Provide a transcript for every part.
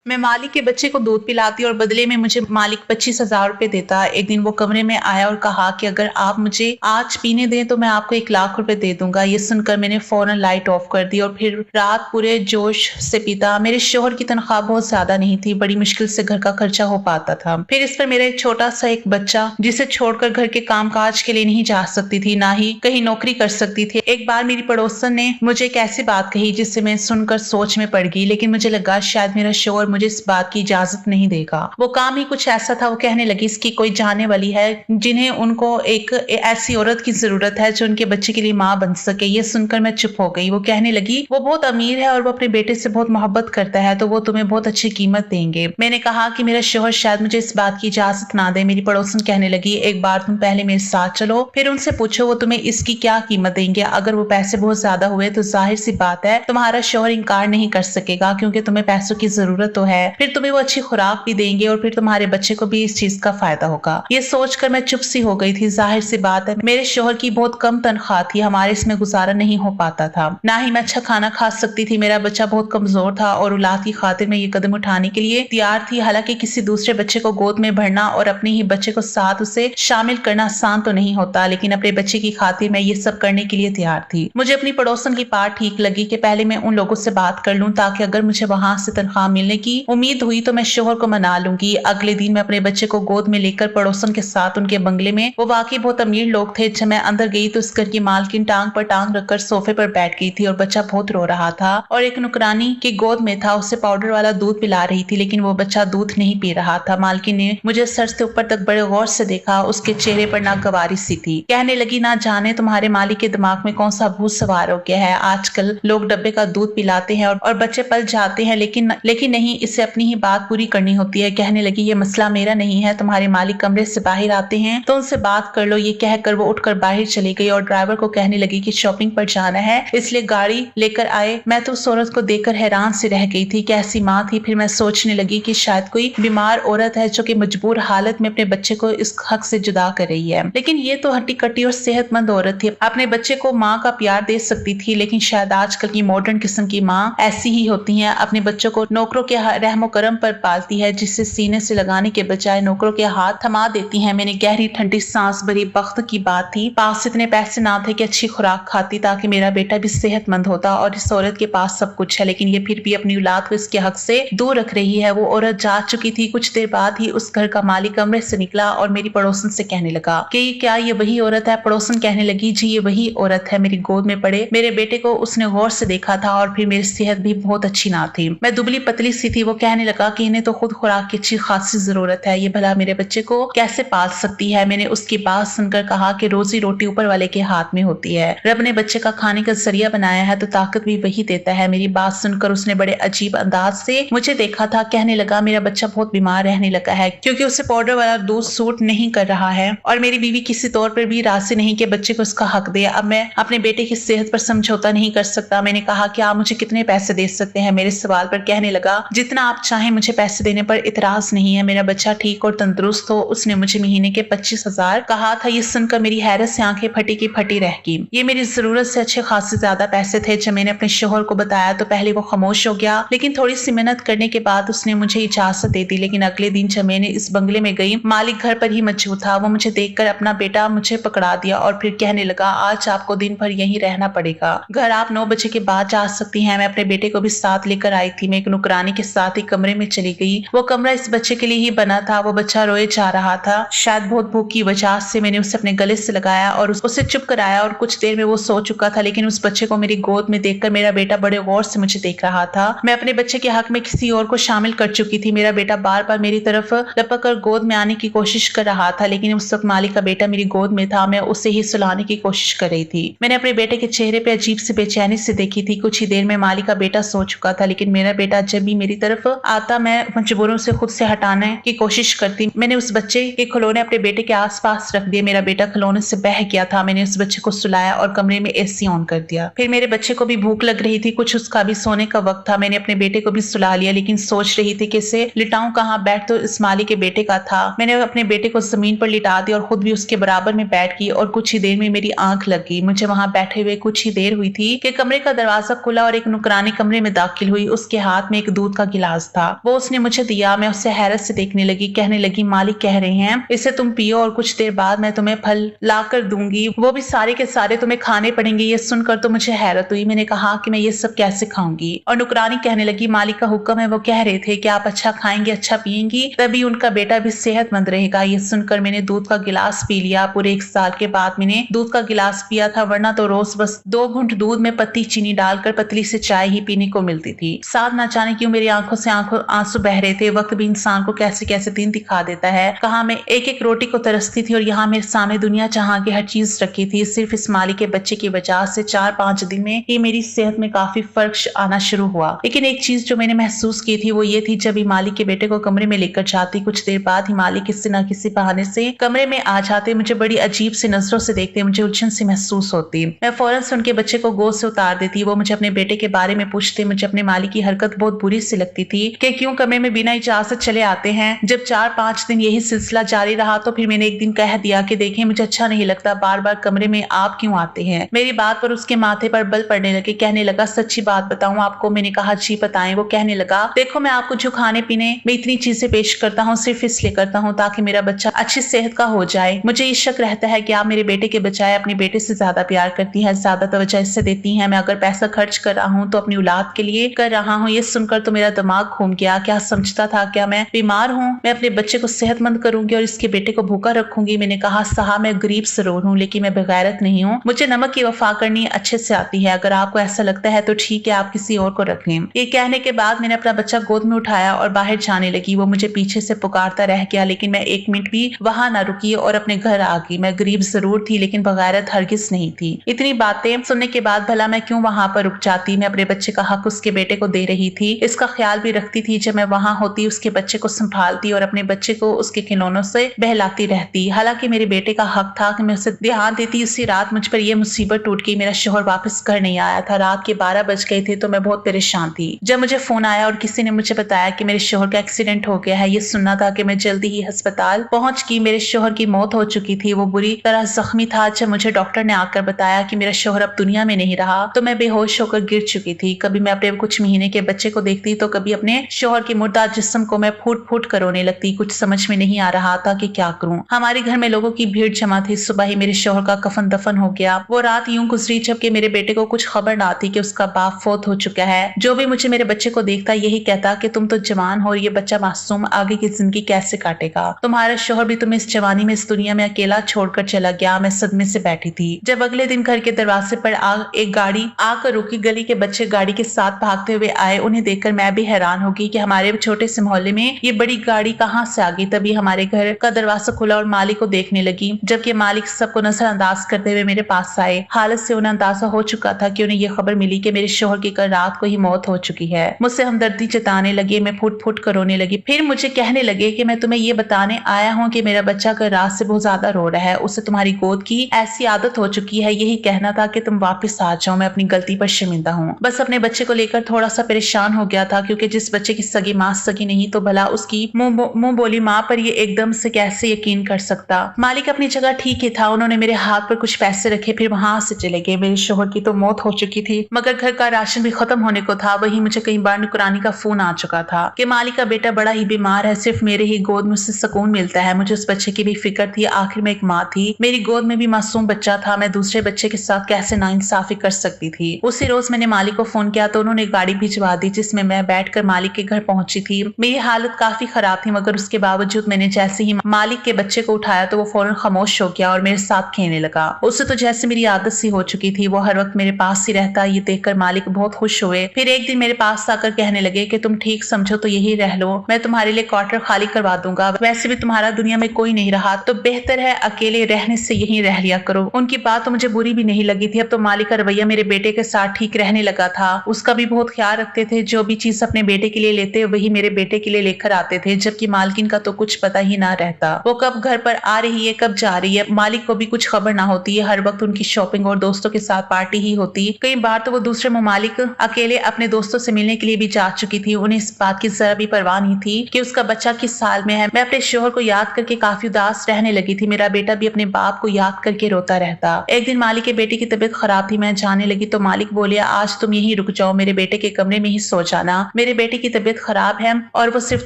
मैं मालिक के बच्चे को दूध पिलाती और बदले में मुझे मालिक 25,000 रुपए देता। एक दिन वो कमरे में आया और कहा कि अगर आप मुझे आज पीने दें तो मैं आपको 1,00,000 रुपए दे दूंगा। ये सुनकर मैंने फौरन लाइट ऑफ कर दी और फिर रात पूरे जोश से पीता। मेरे शोहर की तनख्वाह बहुत ज्यादा नहीं थी, बड़ी मुश्किल से घर का खर्चा हो पाता था। फिर इस पर मेरा एक छोटा सा एक बच्चा जिसे छोड़कर घर के काम काज के लिए नहीं जा सकती थी, ना ही कहीं नौकरी कर सकती थी। एक बार मेरी पड़ोसन ने मुझे एक ऐसी बात कही जिससे मैं सुनकर सोच में पड़ गई, लेकिन मुझे लगा शायद मेरा शोहर मुझे इस बात की इजाजत नहीं देगा। वो काम ही कुछ ऐसा था। वो कहने लगी इसकी कोई जाने वाली है जिन्हें उनको एक ऐसी औरत की जरूरत है जो उनके बच्चे के लिए माँ बन सके। ये सुनकर मैं चुप हो गई। वो कहने लगी वो बहुत अमीर है और वो अपने बेटे से बहुत मोहब्बत करता है तो वो तुम्हें बहुत अच्छी कीमत देंगे। मैंने कहा कि मेरा शोहर शायद मुझे इस बात की इजाजत ना दे। मेरी पड़ोसन कहने लगी एक बार तुम पहले मेरे साथ चलो, फिर उनसे पूछो वो तुम्हें इसकी क्या कीमत देंगे। अगर वो पैसे बहुत ज्यादा हुए तो जाहिर सी बात है तुम्हारा शोहर इनकार नहीं कर सकेगा, क्योंकि तुम्हें पैसों की जरूरत तो है। फिर तुम्हें वो अच्छी खुराक भी देंगे और फिर तुम्हारे बच्चे को भी इस चीज का फायदा होगा। ये सोचकर मैं चुप सी हो गई थी। जाहिर सी बात है मेरे शोहर की बहुत कम तनख्वाह थी, हमारे इसमें गुजारा नहीं हो पाता था, ना ही मैं अच्छा खाना खा सकती थी। मेरा बच्चा बहुत कमजोर था और औलाद की खातिर मैं ये कदम उठाने के लिए तैयार थी। हालांकि किसी दूसरे बच्चे को गोद में भरना और अपने ही बच्चे को साथ उसे शामिल करना आसान तो नहीं होता, लेकिन अपने बच्चे की खातिर मैं ये सब करने के लिए तैयार थी। मुझे अपनी पड़ोसन की बात ठीक लगी कि पहले मैं उन लोगों से बात कर लूं ताकि अगर मुझे वहां से तनख्वाह मिलने की उम्मीद हुई तो मैं शोहर को मना लूंगी। अगले दिन मैं अपने बच्चे को गोद में लेकर पड़ोसन के साथ उनके बंगले में, वो वाकई बहुत अमीर लोग थे। जब मैं अंदर गई तो उस घर की मालकिन टांग पर टांग रखकर सोफे पर बैठ गई थी और बच्चा बहुत रो रहा था और एक नुकरानी की गोद में था। उसे पाउडर वाला दूध पिला रही थी, लेकिन वो बच्चा दूध नहीं पी रहा था। मालकिन ने मुझे सर से ऊपर तक बड़े गौर से देखा। उसके चेहरे पर नागवारी सी थी। कहने लगी ना जाने तुम्हारे मालिक के दिमाग में कौन सा भूत सवार हो गया है। आजकल लोग डब्बे का दूध पिलाते हैं और बच्चे पल जाते हैं, लेकिन नहीं, इसे अपनी ही बात पूरी करनी होती है। कहने लगी ये मसला मेरा नहीं है, तुम्हारे मालिक कमरे से बाहर आते हैं तो उनसे बात कर लो। ये कहकर वो उठकर बाहर चली गई और ड्राइवर को कहने लगी कि शॉपिंग पर जाना है इसलिए गाड़ी लेकर आए। मैं तो उस औरत को देखकर हैरान से रह गई थी। कैसी माँ थी। फिर मैं सोचने लगी कि शायद कोई बीमार औरत है जो कि मजबूर हालत में अपने बच्चे को इस हक से जुदा कर रही है, लेकिन ये तो हट्टी कट्टी और सेहतमंद औरत थी, अपने बच्चे को माँ का प्यार दे सकती थी। लेकिन शायद आजकल की मॉडर्न किस्म की माँ ऐसी ही होती है, अपने बच्चों को नौकरों के रहमो करम पर पालती है, जिसे सीने से लगाने के बजाय नौकरों के हाथ थमा देती हैं। मैंने गहरी ठंडी सांस भरी। वक्त की बात थी, पास इतने पैसे ना थे कि अच्छी खुराक खाती ताकि मेरा बेटा भी सेहतमंद होता, और इस औरत के पास सब कुछ है, लेकिन ये फिर भी अपनी औलाद को इसके हक से दूर रख रही है। वो औरत जा चुकी थी। कुछ देर बाद ही उस घर का मालिक कमरे से निकला और मेरी पड़ोसन से कहने लगा कि क्या ये वही औरत है। पड़ोसन कहने लगी जी ये वही औरत है। मेरी गोद में पड़े मेरे बेटे को उसने गौर से देखा था और फिर मेरी सेहत भी बहुत अच्छी ना थी, मैं दुबली पतली सी थी। वो कहने लगा कि इन्हें तो खुद खुराक की अच्छी खासी जरूरत है, ये भला मेरे बच्चे को कैसे पाल सकती है। मैंने उसकी बात सुनकर कहा कि रोजी रोटी ऊपर वाले के हाथ में होती है, रब ने बच्चे का खाने का जरिया बनाया है तो ताकत भी वही देता है। मेरी बात सुनकर उसने बड़े अजीब अंदाज से मुझे देखा था। कहने लगा मेरा बच्चा बहुत बीमार रहने लगा है क्योंकि उसे पाउडर वाला दूध सूट नहीं कर रहा है और मेरी बीवी किसी तौर पर भी राजी नहीं कि बच्चे को उसका हक दे। अब मैं अपने बेटे की सेहत पर समझौता नहीं कर सकता। मैंने कहा कि आप मुझे कितने पैसे दे सकते हैं। मेरे सवाल पर कहने लगा जितना आप चाहें, मुझे पैसे देने पर इतराज नहीं है, मेरा बच्चा ठीक और तंदुरुस्त हो। उसने मुझे महीने के 25,000 कहा था। ये सुनकर मेरी हैरत से आंखें फटी की फटी रह गई। ये मेरी जरूरत से अच्छे खासे ज्यादा पैसे थे। जब मैंने अपने शोहर को बताया तो पहले वो खामोश हो गया, लेकिन थोड़ी सी मेहनत करने के बाद उसने मुझे इजाजत दे दी। लेकिन अगले दिन जब मैंने इस बंगले में गई, मालिक घर पर ही मौजूद था। वो मुझे देखकर अपना बेटा मुझे पकड़ा दिया और फिर कहने लगा आज आपको दिन भर यहीं रहना पड़ेगा, घर आप 9 बजे के बाद जा सकती हैं। मैं अपने बेटे को भी साथ लेकर आई थी। मैं एक नुकरानी के साथ ही कमरे में चली गई। वो कमरा इस बच्चे के लिए ही बना था। वो बच्चा रोए जा रहा था, शायद बहुत भूख की वजह से। मैंने उसे अपने गले से लगाया और उसे चुप कराया और कुछ देर में वो सो चुका था। लेकिन उस बच्चे को मेरी गोद में देखकर मेरा बेटा बड़े गौर से मुझे देख रहा था। मैं अपने बच्चे के हक में किसी और को शामिल कर चुकी थी। मेरा बेटा बार बार मेरी तरफ लपक कर गोद में आने की कोशिश कर रहा था, लेकिन उस वक्त मालिक का बेटा मेरी गोद में था। मैं उसे ही सुलाने की कोशिश कर रही थी। मैंने अपने बेटे के चेहरे पे अजीब सी बेचैनी से देखी थी। कुछ ही देर में मालिक का बेटा सो चुका था, लेकिन मेरा बेटा जब भी मेरी तरफ आता मैं मजबूरों से खुद से हटाने की कोशिश करती। मैंने उस बच्चे के खिलौने अपने बेटे के आसपास रख दिए। मेरा बेटा खिलौने से बह गया था। मैंने उस बच्चे को सुलाया और कमरे में एसी ऑन कर दिया। फिर मेरे बच्चे को भी भूख लग रही थी, कुछ उसका भी सोने का वक्त था। मैंने अपने बेटे को भी सुला लिया, लेकिन सोच रही थी कि इसे लिटाऊं कहाँ। बैठ तो इस मालिक के बेटे का था। मैंने अपने बेटे को जमीन पर लिटा दिया और खुद भी उसके बराबर में बैठ गई और कुछ ही देर में मेरी आंख लग गई। मुझे वहां बैठे हुए कुछ ही देर हुई थी कि कमरे का दरवाजा खुला और एक नुकरानी कमरे में दाखिल हुई। उसके हाथ में एक दूध का गिलास था, वो उसने मुझे दिया। मैं उसे हैरत से देखने लगी। कहने लगी, मालिक कह रहे हैं इसे तुम पियो और कुछ देर बाद मैं तुम्हें फल ला कर दूंगी, वो भी सारे के सारे तुम्हें खाने पड़ेंगे। ये सुनकर तो मुझे हैरत हुई। मैंने कहा कि मैं ये सब कैसे खाऊंगी? और नुकरानी कहने लगी, मालिक का हुक्म है, वो कह रहे थे कि आप अच्छा खाएंगे, अच्छा पिएंगी, तभी उनका बेटा भी सेहतमंद रहेगा। ये सुनकर मैंने दूध का गिलास पी लिया। पूरे 1 साल के बाद मैंने दूध का गिलास पिया था, वरना तो रोज बस 2 घूंट दूध में पत्ती चीनी डालकर पतली से चाय ही पीने को मिलती थी। साथ न जाने क्यों मेरी आंखों से आंसू बह रहे थे। वक्त भी इंसान को कैसे कैसे दिन दिखा देता है। कहा मैं एक एक रोटी को तरसती थी और यहाँ मेरे सामने दुनिया जहां की हर चीज रखी थी। सिर्फ इस मालिक के बच्चे की वजह से 4-5 दिन में ही मेरी सेहत में काफी फर्क आना शुरू हुआ। लेकिन एक चीज जो मैंने महसूस की थी वो ये थी, जब ही मालिक के बेटे को कमरे में लेकर जाती, कुछ देर बाद ही मालिक किसी न किसी बहाने से कमरे में आ जाते। मुझे बड़ी अजीब सी नजरों से देखते, मुझे उलझन सी महसूस होती। मैं फौरन से उनके बच्चे को गोद से उतार देती। वो मुझे अपने बेटे के बारे में पूछते। मुझे अपने मालिक की हरकत बहुत बुरी सी लगती थी कि क्यों कमरे में बिना इजाजत चले आते हैं। जब 4-5 दिन यही सिलसिला जारी रहा तो फिर मैंने एक दिन कह दिया कि देखें, मुझे अच्छा नहीं लगता, बार बार कमरे में आप क्यों आते हैं। मेरी बात पर उसके माथे पर बल पड़ने लगे। कहने लगा, सच्ची बात बताऊं आपको? मैंने कहा, जी बताएं। वो कहने लगा, देखो मैं आपको जो खाने पीने में इतनी चीजें पेश करता हूँ सिर्फ इसलिए करता हूँ ताकि मेरा बच्चा अच्छी सेहत का हो जाए। मुझे ये शक रहता है कि आप मेरे बेटे के बजाय अपने बेटे से ज्यादा प्यार करती हैं, ज्यादा तवज्जो इससे देती हैं। मैं अगर पैसा खर्च कर रहा हूँ तो अपनी औलाद के लिए कर रहा हूँ। ये सुनकर तो मेरा दिमाग घूम गया। क्या समझता था, क्या मैं बीमार हूँ? मैं अपने बच्चे को सेहतमंद करूंगी और इसके बेटे को भूखा रखूंगी। मैंने कहा, साहब मैं गरीब जरूर हूँ लेकिन मैं बेगैरत नहीं हूँ। मुझे नमक की वफा करनी अच्छे से आती है। अगर आपको ऐसा लगता है तो ठीक है, आप किसी और को रख लें। ये कहने के बाद मैंने अपना बच्चा गोद में उठाया और बाहर जाने लगी। वो मुझे पीछे से पुकारता रह गया लेकिन मैं 1 मिनट भी वहां ना रुकी और अपने घर आ गई। मैं गरीब जरूर थी लेकिन बगैरत हरगिज नहीं थी। इतनी बातें सुनने के बाद भला मैं क्यों वहां पर रुक जाती? मैं अपने बच्चे का हक उसके बेटे को दे रही थी, इसका ख्याल भी रखती थी। जब मैं वहां होती उसके बच्चे को संभालती और अपने बच्चे को उसके खिलौनों से बहलाती रहती। हालांकि मेरे बेटे का हक था कि मैं उसे ध्यान देती। उसी रात मुझ पर यह मुसीबत टूट गई। मेरा शोहर वापस घर नहीं आया था। रात के 12 बज गए थे तो मैं बहुत परेशान थी जब मुझे फोन आया और किसी ने मुझे बताया कि मेरे शोहर का एक्सीडेंट हो गया है। ये सुनना था कि मैं जल्दी ही अस्पताल पहुंच गई। मेरे शोहर की मौत हो चुकी थी, वो बुरी तरह जख्मी था। जब मुझे डॉक्टर ने आकर बताया कि मेरा शोहर अब दुनिया में नहीं रहा तो मैं बेहोश होकर गिर चुकी थी। कभी मैं अपने कुछ महीने के बच्चे को देखती तो कभी अपने शोहर के मुर्दा जिस्म को मैं फूट फूट कर रोने लगती। कुछ समझ में नहीं आ रहा था कि क्या करूं। हमारे घर में लोगों की भीड़ जमा थी। सुबह ही मेरे शोहर का कफन दफन हो गया। वो रात यूं गुजरी जबकि मेरे बेटे को कुछ खबर ना थी कि उसका बाप फौत हो चुका है। जो भी मुझे मेरे बच्चे को देखता यही कहता कि तुम तो जवान हो और ये बच्चा मासूम आगे की जिंदगी कैसे काटेगा। तुम्हारा शोहर भी तुम्हें इस जवानी में इस दुनिया में अकेला छोड़कर चला गया। मैं सदमे से बैठी थी जब अगले दिन घर के दरवाजे पर एक गाड़ी आकर रुकी। गली के बच्चे गाड़ी के साथ भागते हुए आए। उन्हें देखकर मैं भी हैरान हो गई कि हमारे छोटे से मोहल्ले में ये बड़ी गाड़ी कहाँ से आ गई। तभी हमारे घर का दरवाजा खुला और मालिक को देखने लगी, जबकि मालिक सबको नजरअंदाज करते हुए मेरे पास आए। हालत से उन्हें अंदाजा हो चुका था कि उन्हें यह खबर मिली कि मेरे शोहर की कल रात को ही मौत हो चुकी है। मुझसे हमदर्दी जताने लगे। मैं फुट फुट कर रोने लगी। फिर मुझे कहने लगे कि मैं तुम्हें ये बताने आया हूँ कि मेरा बच्चा कल रात से बहुत ज्यादा रो रहा है। उसे तुम्हारी गोद की ऐसी आदत हो चुकी है। यही कहना था कि तुम वापस आ जाओ। मैं अपनी गलती पर शर्मिंदा हूँ। बस अपने बच्चे को लेकर थोड़ा सा परेशान हो गया था, क्योंकि जिस बच्चे की सगी माँ सगी नहीं तो भला उसकी मुंह बोली माँ पर ये एकदम से कैसे यकीन कर सकता। मालिक अपनी जगह ठीक ही था। उन्होंने मेरे हाथ पर कुछ पैसे रखे, फिर वहां से चले गए। मेरे शोहर की तो मौत हो चुकी थी, मगर घर का राशन भी खत्म होने को था। वही मुझे कई बार नुकरानी का फोन आ चुका था कि मालिक का बेटा बड़ा ही बीमार है, सिर्फ मेरे ही गोद में उससे सुकून मिलता है। मुझे उस बच्चे की भी फिक्र थी। आखिर में एक माँ थी, मेरी गोद में भी मासूम बच्चा था। मैं दूसरे बच्चे के साथ कैसे नाइंसाफी कर सकती थी। उसी रोज मैंने मालिक को फोन किया तो उन्होंने गाड़ी भिजवा दी, जिसमें मैं बैठकर मालिक के घर पहुंची थी। मेरी हालत काफी खराब थी, मगर उसके बावजूद मैंने जैसे ही मालिक के बच्चे को उठाया तो वो फौरन खामोश हो गया और मेरे साथ खेलने लगा। उससे तो जैसे मेरी आदत सी हो चुकी थी। वो हर वक्त मेरे पास ही रहता। ये देखकर मालिक बहुत खुश हुए। फिर एक दिन मेरे पास आकर कहने लगे कि तुम ठीक समझो तो यही रह लो, मैं तुम्हारे लिए क्वार्टर खाली करवा दूंगा। वैसे भी तुम्हारा दुनिया में कोई नहीं रहा तो बेहतर है अकेले रहने से यही रह लिया करो। उनकी बात तो मुझे बुरी भी नहीं लगी थी। अब तो मालिक का रवैया मेरे बेटे के साथ ठीक रहने लगा था। उसका भी बहुत ख्याल रखते थे। जो भी चीज अपने बेटे के लिए लेते वही मेरे बेटे के लिए लेकर आते थे, जबकि मालकिन का तो कुछ पता ही ना रहता। वो कब घर पर आ रही है, कब जा रही है, मालिक को भी कुछ खबर ना होती है। हर वक्त उनकी शॉपिंग और दोस्तों के साथ पार्टी ही होती। कई बार तो वो दूसरे ममालिक अकेले अपने दोस्तों से मिलने के लिए भी जा चुकी थी। उन्हें इस बात की जरा भी परवाह नहीं थी कि उसका बच्चा किस साल में है। मैं अपने शोहर को याद करके काफी उदास रहने लगी थी। मेरा बेटा भी अपने बाप को याद करके रोता रहता। एक दिन मालिक के बेटे की तबीयत खराब थी। मैं जाने लगी तो मालिक बोले, आज तुम यहीं रुक जाओ, मेरे बेटे के कमरे में ही सो जाना। मेरे मेरे बेटे की तबीयत खराब है और वो सिर्फ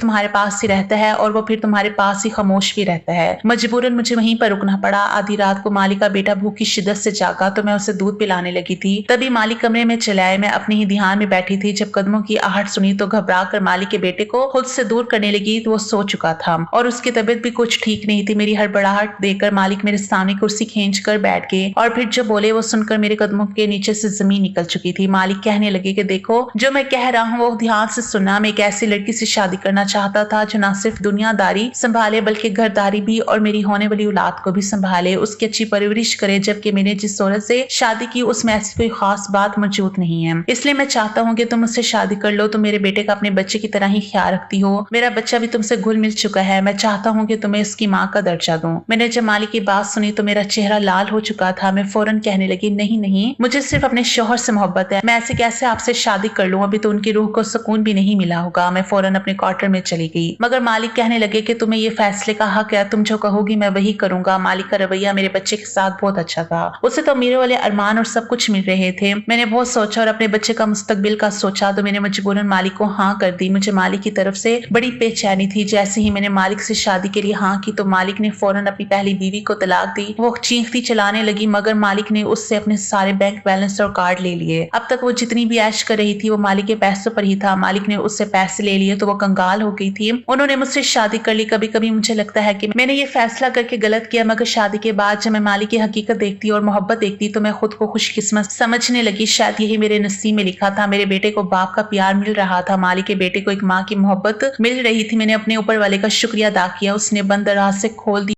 तुम्हारे पास ही रहता है और वो फिर तुम्हारे पास ही खामोश भी रहता है। मजबूरन मुझे वहीं पर रुकना पड़ा। आधी रात को मालिक का बेटा भूख की शिद्दत से जागा तो मैं उसे दूध पिलाने लगी थी। तभी मालिक कमरे में चले आए। मैं अपने ही ध्यान में बैठी थी। जब कदमों की आहट सुनी तो घबरा कर मालिक के बेटे को खुद से दूर करने लगी तो वो सो चुका था और उसकी तबीयत भी कुछ ठीक नहीं थी। मेरी हड़बड़ाहट देखकर मालिक मेरे सामने कुर्सी खींच कर बैठ गए और फिर जो बोले वो सुनकर मेरे कदमों के नीचे से जमीन निकल चुकी थी। मालिक कहने लगे कि देखो जो मैं कह रहा हूँ वो ध्यान से सुनना। मैं एक ऐसी लड़की से शादी करना चाहता था जो न सिर्फ दुनियादारी संभाले बल्कि घरदारी भी और मेरी होने वाली औलाद को भी संभाले, उसकी अच्छी परवरिश करे। जबकि मैंने जिस औरत से शादी की उसमें ऐसी कोई खास बात मौजूद नहीं है। इसलिए मैं चाहता हूँ कि तुम मुझसे शादी कर लो। तुम मेरे बेटे का अपने बच्चे की तरह ही ख्याल रखती हो। मेरा बच्चा भी तुमसे घुल मिल चुका है। मैं चाहता हूँ कि तुम्हें इसकी माँ का दर्जा दूं। मैंने जब मालिक की बात सुनी तो मेरा चेहरा लाल हो चुका था। मैं फौरन कहने लगी नहीं नहीं, मुझे सिर्फ अपने शौहर से मोहब्बत है। मैं ऐसे कैसे आपसे शादी कर लूं? अभी तो उनकी रूह को सुकून भी नहीं मिला होगा। मैं फौरन अपने क्वार्टर में चली गई। मगर मालिक कहने लगे कि तुम्हें ये फैसले का हक है, तुम जो कहोगी मैं वही करूंगा। मालिक का रवैया मेरे बच्चे के साथ बहुत अच्छा था। उसे तो मेरे वाले अरमान और सब कुछ मिल रहे थे। मैंने बहुत सोचा और अपने बच्चे का मुस्तकबिल का सोचा तो मैंने मजबूरन मालिक को हाँ कर दी। मुझे मालिक की तरफ से बड़ी बेचैनी थी। जैसे ही मैंने मालिक से शादी के लिए हाँ की तो मालिक ने फौरन अपनी पहली बीवी को तलाक दी। वो चीखती चलाने लगी मगर मालिक ने उससे अपने सारे बैंक बैलेंस और कार्ड ले लिए। अब तक वो जितनी भी ऐश कर रही थी वो मालिक के पैसों पर ही था। मालिक ने उससे पैसे ले लिए तो वो कंगाल हो गई थी। उन्होंने मुझसे शादी कर ली। कभी कभी मुझे लगता है कि मैंने ये फैसला करके गलत किया, मगर शादी के बाद जब मैं मालिक की हकीकत देखती और मोहब्बत देखती तो मैं खुद को खुशकिस्मत समझने लगी। शायद यही मेरे नसीब में लिखा था। मेरे बेटे को बाप का प्यार मिल रहा था, मालिक के बेटे को एक माँ की मोहब्बत मिल रही थी। मैंने अपने ऊपर वाले का शुक्रिया अदा किया। उसने बंद दराज से खोल दी